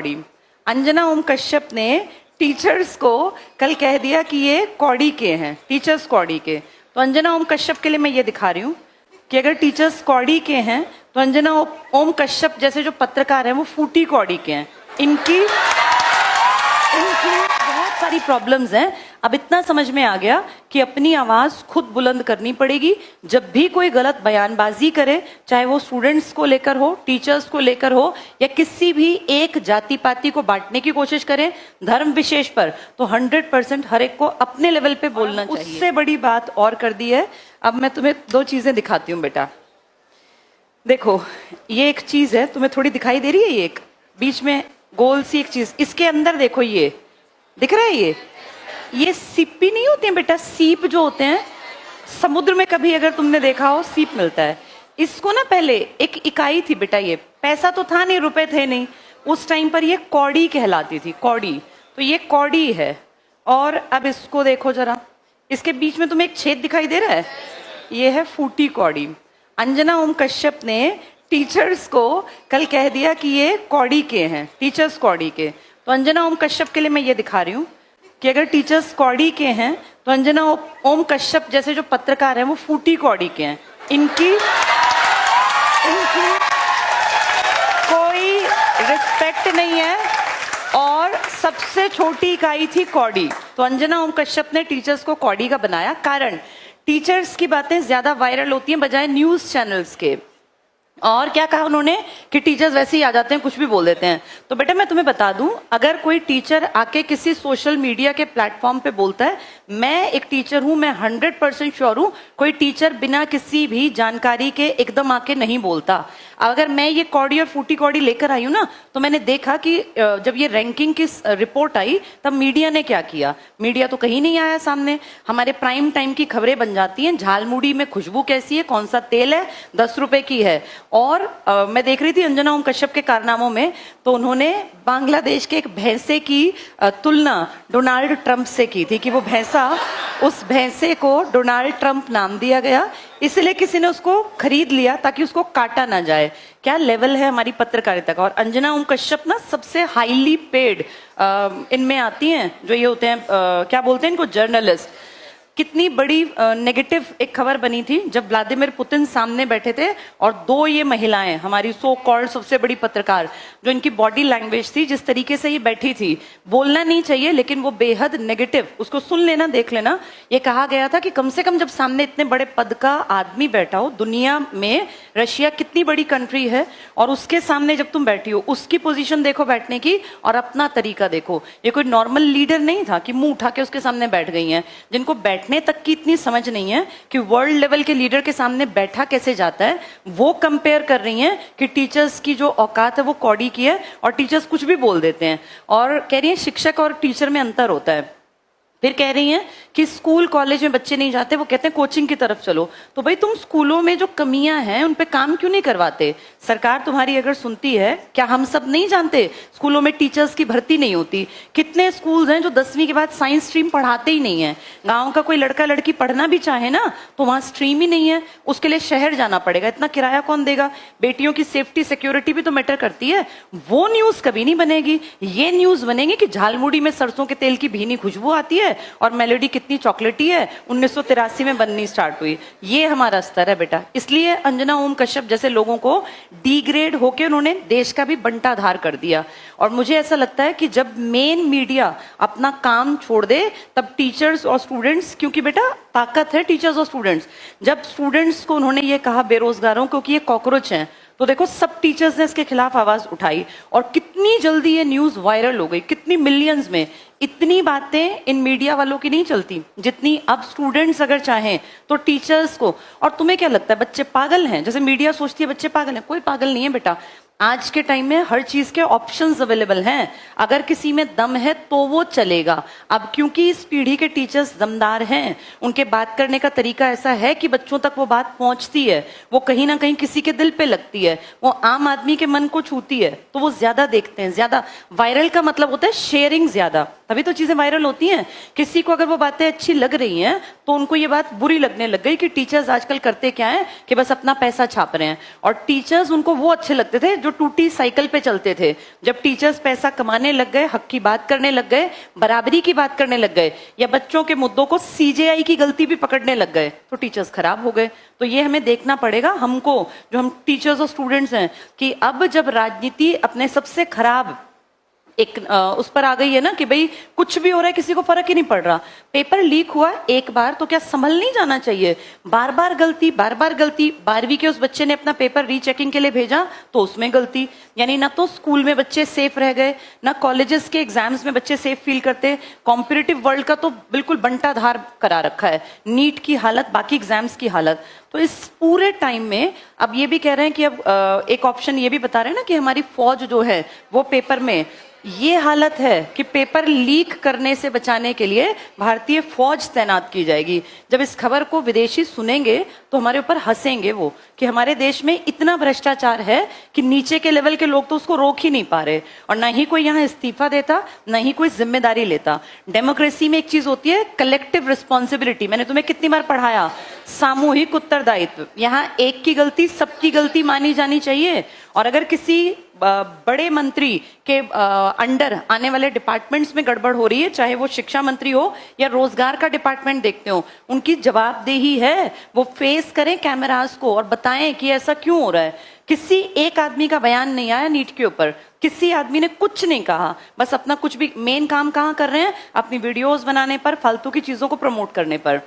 कौड़ी। अंजना ओम कश्यप ने टीचर्स को कल कह दिया कि ये कौड़ी के हैं, टीचर्स कौड़ी के। तो अंजना ओम कश्यप के लिए मैं ये दिखा रही हूँ कि अगर टीचर्स कौड़ी के हैं तो अंजना ओम कश्यप जैसे जो पत्रकार हैं वो फूटी कौड़ी के हैं। इनकी बहुत सारी प्रॉब्लम्स हैं। अब इतना समझ में आ गया कि अपनी आवाज खुद बुलंद करनी पड़ेगी। जब भी कोई गलत बयानबाजी करे, चाहे वो स्टूडेंट्स को लेकर हो, टीचर्स को लेकर हो, या किसी भी एक जाति पाति को बांटने की कोशिश करें धर्म विशेष पर, तो 100% हर एक को अपने लेवल पे बोलना चाहिए। उससे बड़ी बात और कर दी है। अब मैं तुम्हें दो चीजें दिखाती हूँ बेटा। देखो, ये एक चीज है, तुम्हें थोड़ी दिखाई दे रही है? ये एक बीच में गोल सी एक चीज, इसके अंदर देखो, ये दिख रहा है? ये सीपी नहीं होते हैं बेटा, सीप जो होते हैं समुद्र में, कभी अगर तुमने देखा हो सीप मिलता है। इसको ना पहले एक इकाई थी बेटा, ये पैसा तो था नहीं, रुपए थे नहीं उस टाइम पर, ये कौड़ी कहलाती थी, कौड़ी। तो ये कौड़ी है। और अब इसको देखो जरा, इसके बीच में तुम्हें एक छेद दिखाई दे रहा है, ये है फूटी कौड़ी। अंजना ओम कश्यप ने टीचर्स को कल कह दिया कि ये कौड़ी के हैं, टीचर्स कौड़ी के। तो अंजना ओम कश्यप के लिए मैं ये दिखा रही हूँ कि अगर टीचर्स कौड़ी के हैं तो अंजना ओम कश्यप जैसे जो पत्रकार हैं वो फूटी कौड़ी के हैं। इनकी कोई रिस्पेक्ट नहीं है। और सबसे छोटी इकाई थी कौड़ी। तो अंजना ओम कश्यप ने टीचर्स को कौड़ी का बनाया। कारण, टीचर्स की बातें ज्यादा वायरल होती हैं बजाय न्यूज चैनल्स के। और क्या कहा उन्होंने कि टीचर्स वैसे ही आ जाते हैं, कुछ भी बोल देते हैं। तो बेटा मैं तुम्हें बता दूं, अगर कोई टीचर आके किसी सोशल मीडिया के प्लेटफॉर्म पे बोलता है, मैं एक टीचर हूं, मैं 100% श्योर हूं कोई टीचर बिना किसी भी जानकारी के एकदम आके नहीं बोलता। अगर मैं ये कौड़ी और फूटी कौड़ी लेकर आई हूं ना, तो मैंने देखा कि जब ये रैंकिंग की रिपोर्ट आई तब मीडिया ने क्या किया। मीडिया तो कहीं नहीं आया सामने। हमारे प्राइम टाइम की खबरें बन जाती हैं, झालमुड़ी में खुशबू कैसी है, कौन सा तेल है, 10 रुपए की है। और मैं देख रही थी अंजना ओम कश्यप के कारनामों में, तो उन्होंने बांग्लादेश के एक भैंसे की तुलना डोनाल्ड ट्रंप से की थी कि वो भैंसा, उस भैंसे को डोनाल्ड ट्रंप नाम दिया गया, इसलिए किसी ने उसको खरीद लिया ताकि उसको काटा ना जाए। क्या लेवल है हमारी पत्रकारिता का। और अंजना ओम कश्यप ना सबसे हाईली पेड इनमें आती हैं, जो ये होते हैं क्या बोलते हैं इनको, जर्नलिस्ट। कितनी बड़ी नेगेटिव एक खबर बनी थी जब व्लादिमीर पुतिन सामने बैठे थे और दो ये महिलाएं, हमारी सो कॉल्ड सबसे बड़ी पत्रकार, जो इनकी बॉडी लैंग्वेज थी, जिस तरीके से ये बैठी थी, बोलना नहीं चाहिए लेकिन वो बेहद नेगेटिव, उसको सुन लेना, देख लेना। ये कहा गया था कि कम से कम जब सामने इतने बड़े पद का आदमी बैठा हो, दुनिया में रशिया कितनी बड़ी कंट्री है, और उसके सामने जब तुम बैठी हो, उसकी पोजीशन देखो बैठने की और अपना तरीका देखो। ये कोई नॉर्मल लीडर नहीं था कि मुंह उठा के उसके सामने बैठ गई हैं, जिनको बैठने तक की इतनी समझ नहीं है कि वर्ल्ड लेवल के लीडर के सामने बैठा कैसे जाता है। वो कंपेयर कर रही हैं कि टीचर्स की जो औकात है वो कौड़ी की है, और टीचर्स कुछ भी बोल देते हैं। और कह रही हैं शिक्षक और टीचर में अंतर होता है। फिर कह रही हैं कि स्कूल कॉलेज में बच्चे नहीं जाते, वो कहते हैं कोचिंग की तरफ चलो। तो भाई तुम स्कूलों में जो कमियां हैं उन पे काम क्यों नहीं करवाते? सरकार तुम्हारी अगर सुनती है, क्या हम सब नहीं जानते स्कूलों में टीचर्स की भर्ती नहीं होती? कितने स्कूल्स हैं जो 10वीं के बाद साइंस स्ट्रीम पढ़ाते ही नहीं है। गाँव का कोई लड़का लड़की पढ़ना भी चाहे ना तो वहां स्ट्रीम ही नहीं है, उसके लिए शहर जाना पड़ेगा। इतना किराया कौन देगा? बेटियों की सेफ्टी सिक्योरिटी भी तो मैटर करती है। वो न्यूज कभी नहीं बनेगी। ये न्यूज बनेगी कि झालमुड़ी में सरसों के तेल की भीनी खुशबू आती है और मेलोडी कितनी चॉकलेटी है, 1983 में बननी स्टार्ट हुई। ये हमारा स्तर है बेटा। इसलिए अंजना ओम कश्यप जैसे लोगों को डिग्रेड होके उन्होंने देश का भी बंटाधार कर दिया। और मुझे ऐसा लगता है कि जब मेन मीडिया अपना काम छोड़ दे तब टीचर्स और स्टूडेंट्स, क्योंकि बेटा ताकत है टीचर्स और स्टूडेंट्स। जब स्टूडेंट्स को उन्होंने ये कहा बेरोजगारों को कि ये कॉकरोच हैं, तो देखो सब टीचर्स ने इसके खिलाफ आवाज उठाई और कितनी जल्दी ये न्यूज वायरल हो गई, कितनी मिलियंस में। इतनी बातें इन मीडिया वालों की नहीं चलती जितनी अब स्टूडेंट्स अगर चाहें तो टीचर्स को। और तुम्हें क्या लगता है बच्चे पागल हैं? जैसे मीडिया सोचती है बच्चे पागल हैं, कोई पागल नहीं है बेटा। आज के टाइम में हर चीज के ऑप्शंस अवेलेबल हैं। अगर किसी में दम है तो वो चलेगा। अब क्योंकि इस पीढ़ी के टीचर्स दमदार हैं, उनके बात करने का तरीका ऐसा है कि बच्चों तक वो बात पहुंचती है, वो कहीं ना कहीं किसी के दिल पे लगती है, वो आम आदमी के मन को छूती है, तो वो ज्यादा देखते हैं। ज्यादा वायरल का मतलब होता है शेयरिंग ज्यादा। तभी तो चीजें वायरल होती हैं। किसी को अगर वो बातें अच्छी लग रही हैं तो उनको ये बात बुरी लगने लग गई कि टीचर्स आजकल करते क्या है कि बस अपना पैसा छाप रहे हैं। और टीचर्स उनको वो अच्छे लगते थे जो टूटी साइकिल पे चलते थे। जब टीचर्स पैसा कमाने लग गए, हक की बात करने लग गए, बराबरी की बात करने लग गए, या बच्चों के मुद्दों को सीजेआई की गलती भी पकड़ने लग गए, तो टीचर्स खराब हो गए। तो ये हमें देखना पड़ेगा हमको, जो हम टीचर्स और स्टूडेंट्स हैं, कि अब जब राजनीति अपने सबसे खराब एक उस पर आ गई है ना कि भाई कुछ भी हो रहा है, किसी को फर्क ही नहीं पड़ रहा। पेपर लीक हुआ एक बार तो क्या संभल नहीं जाना चाहिए? बार बार गलती, बार बार गलती। 12वीं के उस बच्चे ने अपना पेपर रीचेकिंग के लिए भेजा तो उसमें गलती। यानी ना तो स्कूल में बच्चे सेफ रह गए, ना कॉलेजेस के एग्जाम्स में बच्चे सेफ फील करते। कॉम्पिटिटिव वर्ल्ड का तो बिल्कुल बंटाधार करा रखा है, नीट की हालत, बाकी एग्जाम्स की हालत। तो इस पूरे टाइम में अब ये भी कह रहे हैं कि अब एक ऑप्शन ये भी बता रहे हैं ना कि हमारी फौज जो है वो पेपर में, ये हालत है कि पेपर लीक करने से बचाने के लिए भारतीय फौज तैनात की जाएगी। जब इस खबर को विदेशी सुनेंगे तो हमारे ऊपर हंसेंगे वो कि हमारे देश में इतना भ्रष्टाचार है कि नीचे के लेवल के लोग तो उसको रोक ही नहीं पा रहे, और ना ही कोई यहाँ इस्तीफा देता, ना ही कोई जिम्मेदारी लेता। डेमोक्रेसी में एक चीज होती है कलेक्टिव रिस्पॉन्सिबिलिटी। मैंने तुम्हें कितनी बार पढ़ाया, सामूहिक उत्तरदायित्व। यहाँ एक की गलती सबकी गलती मानी जानी चाहिए। और अगर किसी बड़े मंत्री के अंडर आने वाले डिपार्टमेंट्स में गड़बड़ हो रही है, चाहे वो शिक्षा मंत्री हो या रोजगार का डिपार्टमेंट देखते हो, उनकी जवाबदेही है वो फेस करें कैमरास को और बताएं कि ऐसा क्यों हो रहा है। किसी एक आदमी का बयान नहीं आया नीट के ऊपर, किसी आदमी ने कुछ नहीं कहा, बस अपना कुछ भी मेन काम कहाँ कर रहे हैं, अपनी वीडियोस बनाने पर, फालतू की चीजों को प्रमोट करने पर।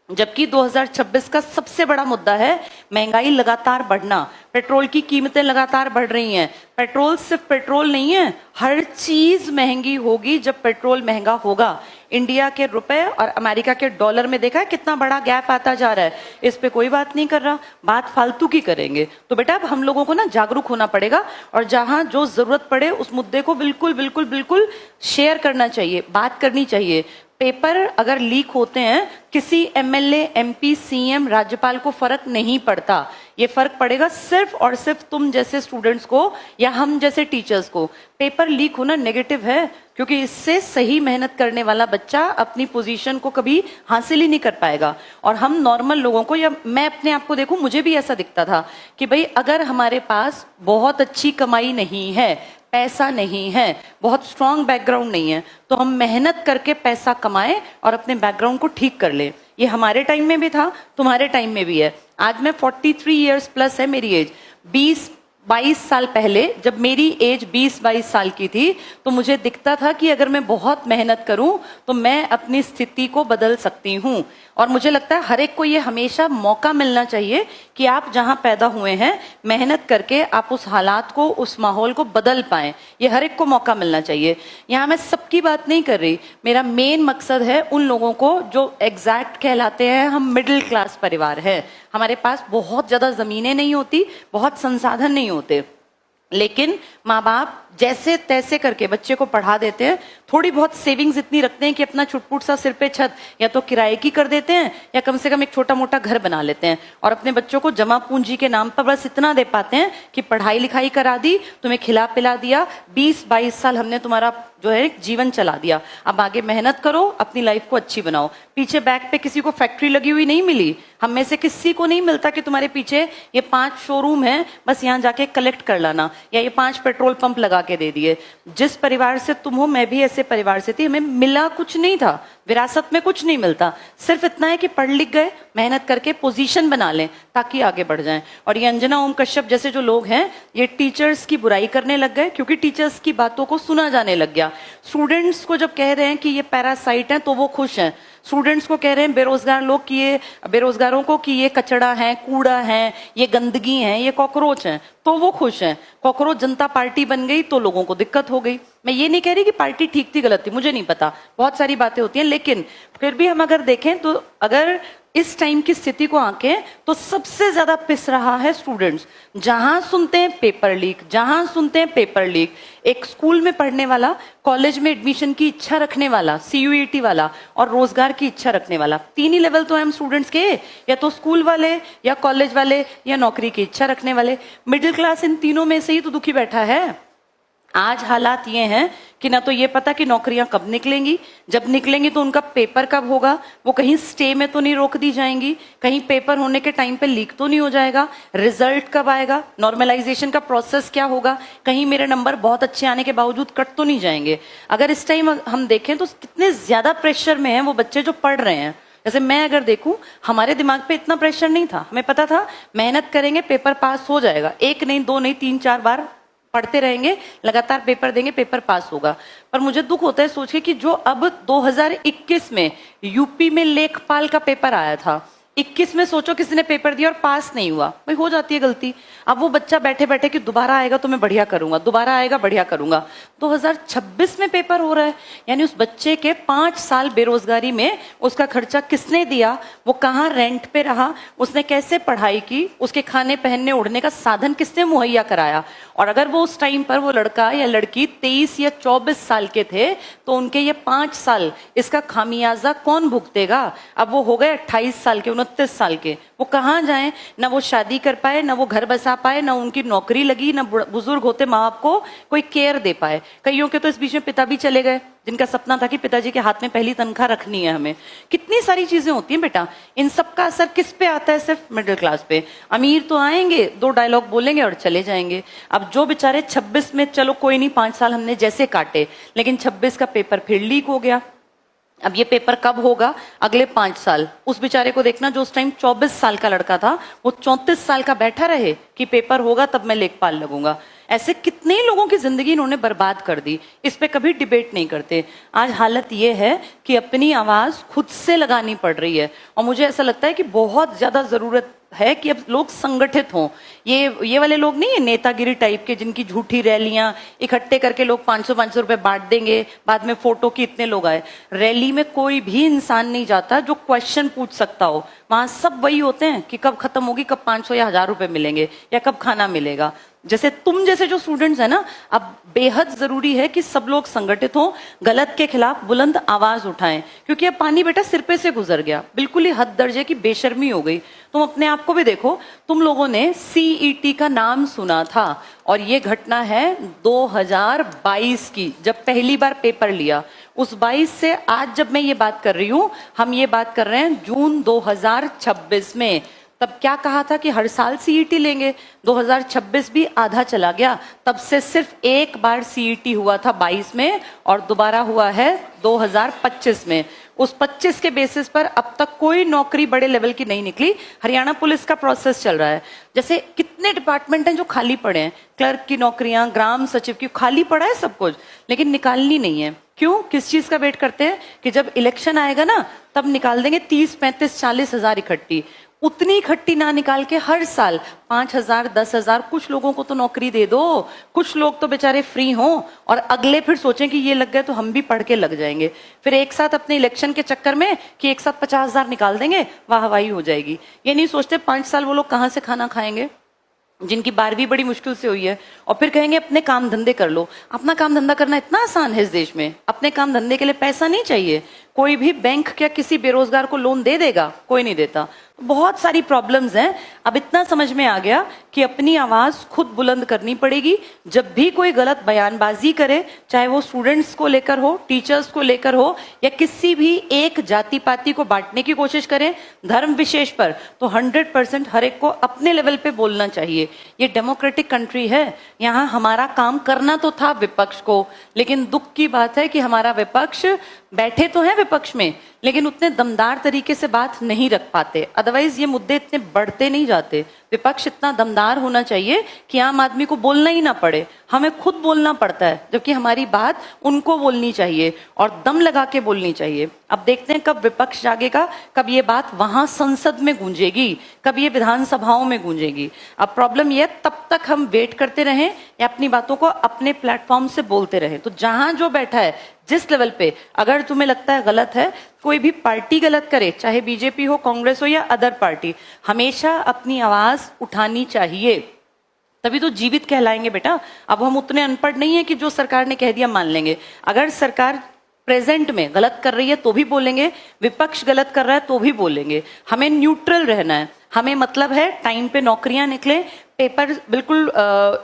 जबकि 2026 का सबसे बड़ा मुद्दा है महंगाई लगातार बढ़ना, पेट्रोल की कीमतें लगातार बढ़ रही हैं। पेट्रोल सिर्फ पेट्रोल नहीं है, हर चीज महंगी होगी जब पेट्रोल महंगा होगा। इंडिया के रुपए और अमेरिका के डॉलर में देखा है कितना बड़ा गैप आता जा रहा है। इस पे कोई बात नहीं कर रहा, बात फालतू की करेंगे। तो बेटा अब हम लोगों को ना जागरूक होना पड़ेगा, और जहां जो जरूरत पड़े उस मुद्दे को बिल्कुल बिल्कुल बिल्कुल शेयर करना चाहिए, बात करनी चाहिए। पेपर अगर लीक होते हैं, किसी एमएलए, एमपी, सीएम, राज्यपाल को फर्क नहीं पड़ता। ये फर्क पड़ेगा सिर्फ और सिर्फ तुम जैसे स्टूडेंट्स को या हम जैसे टीचर्स को। पेपर लीक होना नेगेटिव है, क्योंकि इससे सही मेहनत करने वाला बच्चा अपनी पोजीशन को कभी हासिल ही नहीं कर पाएगा। और हम नॉर्मल लोगों को, या मैं अपने आप को देखूं, मुझे भी ऐसा दिखता था कि भाई अगर हमारे पास बहुत अच्छी कमाई नहीं है, पैसा नहीं है, बहुत स्ट्रांग बैकग्राउंड नहीं है, तो हम मेहनत करके पैसा कमाएं और अपने बैकग्राउंड को ठीक कर ले। ये हमारे टाइम में भी था, तुम्हारे टाइम में भी है। आज मैं 43 इयर्स प्लस है मेरी एज। 20-22 साल पहले जब मेरी एज 20-22 साल की थी तो मुझे दिखता था कि अगर मैं बहुत मेहनत करूं तो मैं अपनी स्थिति को बदल सकती हूं। और मुझे लगता है हर एक को ये हमेशा मौका मिलना चाहिए कि आप जहां पैदा हुए हैं, मेहनत करके आप उस हालात को, उस माहौल को बदल पाएं। ये हर एक को मौका मिलना चाहिए। यहाँ मैं सबकी बात नहीं कर रही, मेरा मेन मकसद है उन लोगों को जो एग्जैक्ट कहलाते हैं हम मिडिल क्लास परिवार है। हमारे पास बहुत ज्यादा जमीनें नहीं होती, बहुत संसाधन नहीं होते, लेकिन माँ बाप जैसे तैसे करके बच्चे को पढ़ा देते हैं। थोड़ी बहुत सेविंग्स इतनी रखते हैं कि अपना छुटपुट सा सिर पे छत या तो किराए की कर देते हैं या कम से कम एक छोटा मोटा घर बना लेते हैं, और अपने बच्चों को जमा पूंजी के नाम पर बस इतना दे पाते हैं कि पढ़ाई लिखाई करा दी, तुम्हें खिला पिला दिया, 20-22 साल हमने तुम्हारा जो है जीवन चला दिया, अब आगे मेहनत करो, अपनी लाइफ को अच्छी बनाओ। पीछे बैक पे किसी को फैक्ट्री लगी हुई नहीं मिली, हम में से किसी को नहीं मिलता कि तुम्हारे पीछे ये 5 शोरूम है, बस यहाँ जाके कलेक्ट कर लाना, या ये 5 पेट्रोल पंप लगा के दे दिए। जिस परिवार से तुम हो, मैं भी ऐसे परिवार से थी, हमें मिला कुछ नहीं था, विरासत में कुछ नहीं मिलता, सिर्फ इतना है कि पढ़ लिख गए, मेहनत करके पोजीशन बना लें ताकि आगे बढ़ जाएं। और ये अंजना ओम कश्यप जैसे जो लोग हैं, ये टीचर्स की बुराई करने लग गए क्योंकि टीचर्स की बातों को सुना जाने लग गया। स्टूडेंट्स को जब कह रहे हैं कि ये पैरासाइट हैं तो वो खुश हैं। स्टूडेंट्स को कह रहे हैं बेरोजगार लोग कि ये बेरोजगारों को कि ये कचड़ा है, कूड़ा है, ये गंदगी है, ये कॉकरोच हैं, तो वो खुश हैं। कॉकरोच जनता पार्टी बन गई तो लोगों को दिक्कत हो गई। मैं ये नहीं कह रही कि पार्टी ठीक थी गलत थी, मुझे नहीं पता, बहुत सारी बातें होती हैं, लेकिन फिर भी हम अगर देखें तो अगर इस टाइम की स्थिति को आंकें तो सबसे ज्यादा पिस रहा है स्टूडेंट्स। जहां सुनते हैं पेपर लीक, जहां सुनते हैं पेपर लीक। एक स्कूल में पढ़ने वाला, कॉलेज में एडमिशन की इच्छा रखने वाला, CUET वाला और रोजगार की इच्छा रखने वाला, 3 ही लेवल तो है हम स्टूडेंट्स के, या तो स्कूल वाले या कॉलेज वाले या नौकरी की इच्छा रखने वाले। मिडिल क्लास इन तीनों में से ही तो दुखी बैठा है। आज हालात ये हैं कि ना तो ये पता कि नौकरियां कब निकलेंगी, जब निकलेंगी तो उनका पेपर कब होगा, वो कहीं स्टे में तो नहीं रोक दी जाएंगी, कहीं पेपर होने के टाइम पे लीक तो नहीं हो जाएगा, रिजल्ट कब आएगा, नॉर्मलाइजेशन का प्रोसेस क्या होगा, कहीं मेरे नंबर बहुत अच्छे आने के बावजूद कट तो नहीं जाएंगे। अगर इस टाइम हम देखें तो कितने ज्यादा प्रेशर में हैं वो बच्चे जो पढ़ रहे हैं। जैसे मैं अगर देखूं, हमारे दिमाग पे इतना प्रेशर नहीं था, हमें पता था मेहनत करेंगे पेपर पास हो जाएगा, एक नहीं दो नहीं 3-4 बार पढ़ते रहेंगे, लगातार पेपर देंगे, पेपर पास होगा। पर मुझे दुख होता है सोच के कि जो अब 2021 में यूपी में लेखपाल का पेपर आया था, 21 में सोचो किसी ने पेपर दिया और पास नहीं हुआ, भाई हो जाती है गलती। अब वो बच्चा बैठे बैठे कि दोबारा आएगा तो मैं बढ़िया करूंगा, दोबारा आएगा बढ़िया करूंगा। 2026 में पेपर हो रहा है, यानी उस बच्चे के 5 साल बेरोजगारी में उसका खर्चा किसने दिया, वो कहाँ रेंट पे रहा, उसने कैसे पढ़ाई की, उसके खाने पहनने उड़ने का साधन किसने मुहैया कराया। और अगर वो उस टाइम पर वो लड़का या लड़की 23 या 24 साल के थे तो उनके ये 5 साल इसका खामियाजा कौन भुगतेगा। अब वो हो गए 28 साल के, 29 साल के, वो कहाँ जाएं, ना वो शादी कर पाए, ना वो घर बसा पाए, ना उनकी नौकरी लगी, ना बुजुर्ग होते माँ बाप को कोई केयर दे पाए। कईयों के तो इस बीच में पिता भी चले गए, जिनका सपना था कि पिताजी के हाथ में पहली तनख्वाह रखनी है हमें। कितनी सारी चीजें होती हैं बेटा, इन सब का असर किस पे आता है, सिर्फ मिडिल क्लास पे। अमीर तो आएंगे, 2 डायलॉग बोलेंगे और चले जाएंगे। अब जो बेचारे 26 में, चलो कोई नहीं 5 साल हमने जैसे काटे, लेकिन 26 का पेपर फिर लीक हो गया। अब ये पेपर कब होगा, अगले 5 साल। उस बेचारे को देखना जो उस टाइम 24 साल का लड़का था, वो 34 साल का बैठा रहे कि पेपर होगा तब मैं लेखपाल लगूंगा। ऐसे कितने लोगों की जिंदगी इन्होंने बर्बाद कर दी, इस पे कभी डिबेट नहीं करते। आज हालत ये है कि अपनी आवाज खुद से लगानी पड़ रही है, और मुझे ऐसा लगता है कि बहुत ज्यादा जरूरत है कि अब लोग संगठित हों। ये वाले लोग नहीं है नेतागिरी टाइप के, जिनकी झूठी रैलियां इकट्ठे करके लोग 500-500 रुपए बांट देंगे, बाद में फोटो की इतने लोग आए। रैली में कोई भी इंसान नहीं जाता जो क्वेश्चन पूछ सकता हो, वहां सब वही होते हैं कि कब खत्म होगी, कब 500 या 1000 रुपए मिलेंगे, या कब खाना मिलेगा। जैसे तुम जैसे जो स्टूडेंट्स है ना, अब बेहद जरूरी है कि सब लोग संगठित हों, गलत के खिलाफ बुलंद आवाज उठाएं, क्योंकि अब पानी बेटा सिर पे से गुजर गया, बिल्कुल ही हद दर्जे की बेशर्मी हो गई। तुम अपने आप को भी देखो, तुम लोगों ने सीईटी का नाम सुना था, और ये घटना है 2022 की, जब पहली बार पेपर लिया। उस 22 से आज जब मैं ये बात कर रही हूं, हम ये बात कर रहे हैं जून 2026 में। तब क्या कहा था कि हर साल सीईटी लेंगे, 2026 भी आधा चला गया, तब से सिर्फ एक बार सीईटी हुआ था 22 में, और दोबारा हुआ है 2025 में। उस 25 के बेसिस पर अब तक कोई नौकरी बड़े लेवल की नहीं निकली। हरियाणा पुलिस का प्रोसेस चल रहा है। जैसे कितने डिपार्टमेंट हैं जो खाली पड़े हैं, क्लर्क की नौकरियां, ग्राम सचिव की, खाली पड़ा है सब कुछ, लेकिन निकालनी नहीं है। क्यों, किस चीज का वेट करते हैं कि जब इलेक्शन आएगा ना तब निकाल देंगे 30, 35, 40 हजार इकट्ठी। उतनी इकट्ठी ना निकाल के हर साल 5,000, 10,000, कुछ लोगों को तो नौकरी दे दो, कुछ लोग तो बेचारे फ्री हों, और अगले फिर सोचें कि ये लग गए तो हम भी पढ़ के लग जाएंगे। फिर एक साथ अपने इलेक्शन के चक्कर में कि एक साथ 50,000 निकाल देंगे, वाहवाही हो जाएगी। ये नहीं सोचते 5 साल वो लोग कहाँ से खाना खाएंगे, जिनकी 12वीं बड़ी मुश्किल से हुई है, और फिर कहेंगे अपने काम धंधे कर लो। अपना काम धंधा करना इतना आसान है इस देश में, अपने काम धंधे के लिए पैसा नहीं चाहिए। कोई भी बैंक क्या किसी बेरोजगार को लोन दे देगा, कोई नहीं देता। बहुत सारी प्रॉब्लम्स हैं। अब इतना समझ में आ गया कि अपनी आवाज खुद बुलंद करनी पड़ेगी। जब भी कोई गलत बयानबाजी करे, चाहे वो स्टूडेंट्स को लेकर हो, टीचर्स को लेकर हो, या किसी भी एक जाति पाति को बांटने की कोशिश करें धर्म विशेष पर, तो 100% हर एक को अपने लेवल पे बोलना चाहिए। ये डेमोक्रेटिक कंट्री है, यहाँ हमारा काम करना तो था विपक्ष को, लेकिन दुख की बात है कि हमारा विपक्ष बैठे तो हैं विपक्ष में, लेकिन उतने दमदार तरीके से बात नहीं रख पाते। अदरवाइज ये मुद्दे इतने बढ़ते नहीं जाते। विपक्ष इतना दमदार होना चाहिए कि आम आदमी को बोलना ही ना पड़े, हमें खुद बोलना पड़ता है, जबकि हमारी बात उनको बोलनी चाहिए और दम लगा के बोलनी चाहिए। अब देखते हैं कब विपक्ष जागेगा, कब ये बात वहां संसद में गूंजेगी, कब ये विधानसभाओं में गूंजेगी। अब प्रॉब्लम ये, तब तक हम वेट करते रहें या अपनी बातों को अपने प्लेटफॉर्म से बोलते रहें। तो जहां जो बैठा है, जिस लेवल पे, अगर तुम्हें लगता है गलत है, कोई भी पार्टी गलत करे, चाहे बीजेपी हो, कांग्रेस हो या अदर पार्टी, हमेशा अपनी आवाज उठानी चाहिए, तभी तो जीवित कहलाएंगे बेटा। अब हम उतने अनपढ़ नहीं है कि जो सरकार ने कह दिया मान लेंगे। अगर सरकार प्रेजेंट में गलत कर रही है तो भी बोलेंगे, विपक्ष गलत कर रहा है तो भी बोलेंगे। हमें न्यूट्रल रहना है। हमें मतलब है टाइम पे नौकरियां निकले, पेपर बिल्कुल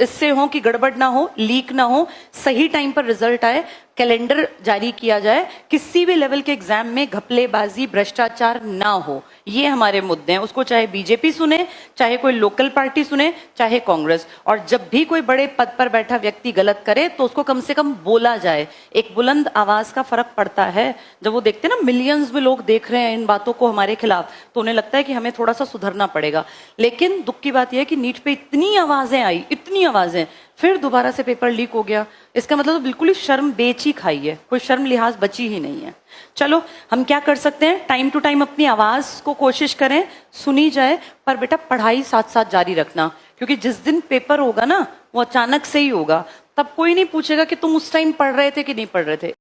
इससे हो कि गड़बड़ ना हो, लीक ना हो, सही टाइम पर रिजल्ट आए, कैलेंडर जारी किया जाए, किसी भी लेवल के एग्जाम में घपलेबाजी भ्रष्टाचार ना हो, ये हमारे मुद्दे हैं। उसको चाहे बीजेपी सुने, चाहे कोई लोकल पार्टी सुने, चाहे कांग्रेस। और जब भी कोई बड़े पद पर बैठा व्यक्ति गलत करे तो उसको कम से कम बोला जाए। एक बुलंद आवाज का फर्क पड़ता है। जब वो देखते हैं ना मिलियंस में लोग देख रहे हैं इन बातों को हमारे खिलाफ, तो उन्हें लगता है कि हमें थोड़ा सा सुधरना पड़ेगा। लेकिन दुख की बात यह है कि नीट पे इतनी आवाजें आई, इतनी आवाजें, फिर दोबारा से पेपर लीक हो गया। इसका मतलब तो बिल्कुल ही शर्म बेच ही खाई है, कोई शर्म लिहाज बची ही नहीं है। चलो हम क्या कर सकते हैं, टाइम टू टाइम अपनी आवाज को कोशिश करें, सुनी जाए, पर बेटा पढ़ाई साथ साथ जारी रखना, क्योंकि जिस दिन पेपर होगा ना वो अचानक से ही होगा। तब कोई नहीं पूछेगा कि तुम उस टाइम पढ़ रहे थे कि नहीं पढ़ रहे थे।